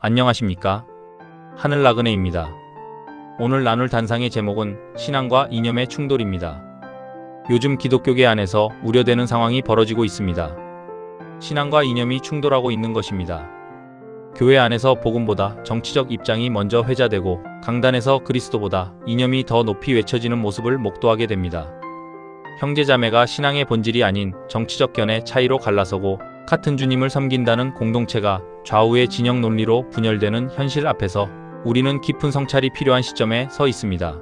안녕하십니까? 하늘나그네입니다. 오늘 나눌 단상의 제목은 신앙과 이념의 충돌입니다. 요즘 기독교계 안에서 우려되는 상황이 벌어지고 있습니다. 신앙과 이념이 충돌하고 있는 것입니다. 교회 안에서 복음보다 정치적 입장이 먼저 회자되고 강단에서 그리스도보다 이념이 더 높이 외쳐지는 모습을 목도하게 됩니다. 형제자매가 신앙의 본질이 아닌 정치적 견해 차이로 갈라서고 같은 주님을 섬긴다는 공동체가 좌우의 진영 논리로 분열되는 현실 앞에서 우리는 깊은 성찰이 필요한 시점에 서 있습니다.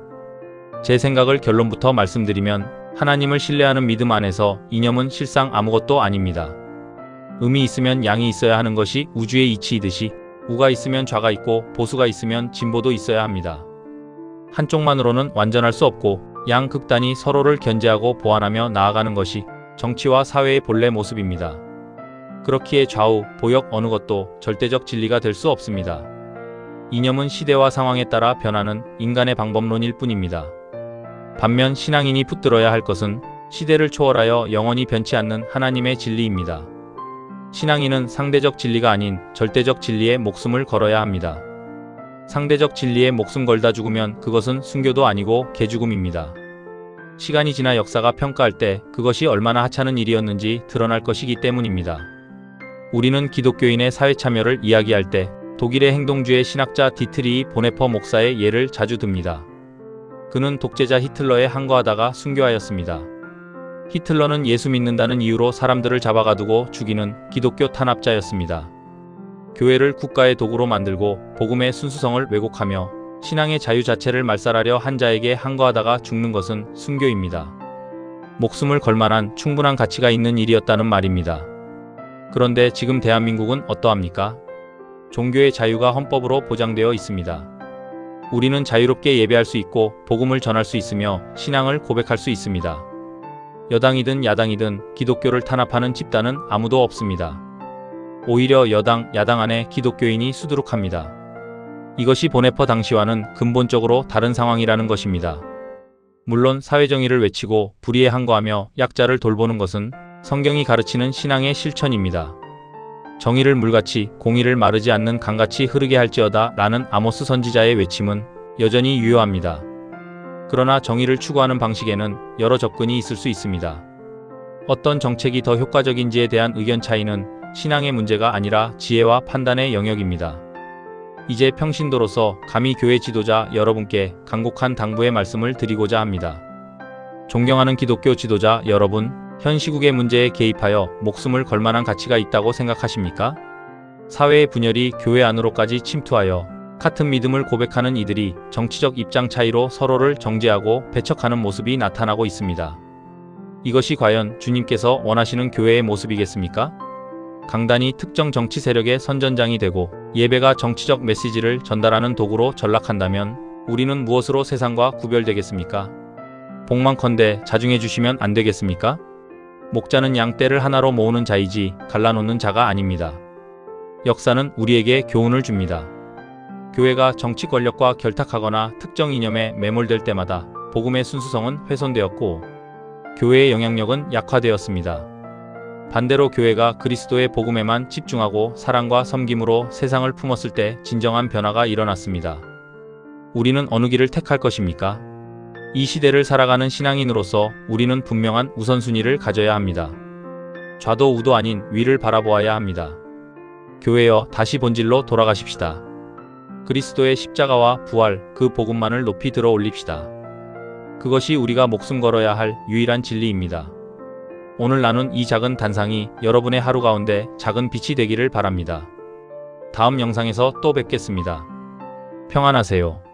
제 생각을 결론부터 말씀드리면 하나님을 신뢰하는 믿음 안에서 이념은 실상 아무것도 아닙니다. 음이 있으면 양이 있어야 하는 것이 우주의 이치이듯이 우가 있으면 좌가 있고 보수가 있으면 진보도 있어야 합니다. 한쪽만으로는 완전할 수 없고 양극단이 서로를 견제하고 보완하며 나아가는 것이 정치와 사회의 본래 모습입니다. 그렇기에 좌우, 보역 어느 것도 절대적 진리가 될 수 없습니다. 이념은 시대와 상황에 따라 변하는 인간의 방법론일 뿐입니다. 반면 신앙인이 붙들어야 할 것은 시대를 초월하여 영원히 변치 않는 하나님의 진리입니다. 신앙인은 상대적 진리가 아닌 절대적 진리에 목숨을 걸어야 합니다. 상대적 진리에 목숨 걸다 죽으면 그것은 순교도 아니고 개죽음입니다. 시간이 지나 역사가 평가할 때 그것이 얼마나 하찮은 일이었는지 드러날 것이기 때문입니다. 우리는 기독교인의 사회 참여를 이야기할 때 독일의 행동주의 신학자 디트리히 보네퍼 목사의 예를 자주 듭니다. 그는 독재자 히틀러에 항거하다가 순교하였습니다. 히틀러는 예수 믿는다는 이유로 사람들을 잡아가두고 죽이는 기독교 탄압자였습니다. 교회를 국가의 도구로 만들고 복음의 순수성을 왜곡하며 신앙의 자유 자체를 말살하려 한 자에게 항거하다가 죽는 것은 순교입니다. 목숨을 걸 만한 충분한 가치가 있는 일이었다는 말입니다. 그런데 지금 대한민국은 어떠합니까? 종교의 자유가 헌법으로 보장되어 있습니다. 우리는 자유롭게 예배할 수 있고 복음을 전할 수 있으며 신앙을 고백할 수 있습니다. 여당이든 야당이든 기독교를 탄압하는 집단은 아무도 없습니다. 오히려 여당, 야당 안에 기독교인이 수두룩합니다. 이것이 보네퍼 당시와는 근본적으로 다른 상황이라는 것입니다. 물론 사회정의를 외치고 불의에 항거하며 약자를 돌보는 것은 성경이 가르치는 신앙의 실천입니다. 정의를 물같이 공의를 마르지 않는 강같이 흐르게 할지어다 라는 아모스 선지자의 외침은 여전히 유효합니다. 그러나 정의를 추구하는 방식에는 여러 접근이 있을 수 있습니다. 어떤 정책이 더 효과적인지에 대한 의견 차이는 신앙의 문제가 아니라 지혜와 판단의 영역입니다. 이제 평신도로서 감히 교회 지도자 여러분께 간곡한 당부의 말씀을 드리고자 합니다. 존경하는 기독교 지도자 여러분, 현 시국의 문제에 개입하여 목숨을 걸 만한 가치가 있다고 생각하십니까? 사회의 분열이 교회 안으로까지 침투하여 같은 믿음을 고백하는 이들이 정치적 입장 차이로 서로를 정죄하고 배척하는 모습이 나타나고 있습니다. 이것이 과연 주님께서 원하시는 교회의 모습이겠습니까? 강단이 특정 정치 세력의 선전장이 되고 예배가 정치적 메시지를 전달하는 도구로 전락한다면 우리는 무엇으로 세상과 구별되겠습니까? 복만컨대 자중해 주시면 안 되겠습니까? 목자는 양떼를 하나로 모으는 자이지 갈라놓는 자가 아닙니다. 역사는 우리에게 교훈을 줍니다. 교회가 정치 권력과 결탁하거나 특정 이념에 매몰될 때마다 복음의 순수성은 훼손되었고 교회의 영향력은 약화되었습니다. 반대로 교회가 그리스도의 복음에만 집중하고 사랑과 섬김으로 세상을 품었을 때 진정한 변화가 일어났습니다. 우리는 어느 길을 택할 것입니까? 이 시대를 살아가는 신앙인으로서 우리는 분명한 우선순위를 가져야 합니다. 좌도 우도 아닌 위를 바라보아야 합니다. 교회여, 다시 본질로 돌아가십시다. 그리스도의 십자가와 부활, 그 복음만을 높이 들어 올립시다. 그것이 우리가 목숨 걸어야 할 유일한 진리입니다. 오늘 나눈 이 작은 단상이 여러분의 하루 가운데 작은 빛이 되기를 바랍니다. 다음 영상에서 또 뵙겠습니다. 평안하세요.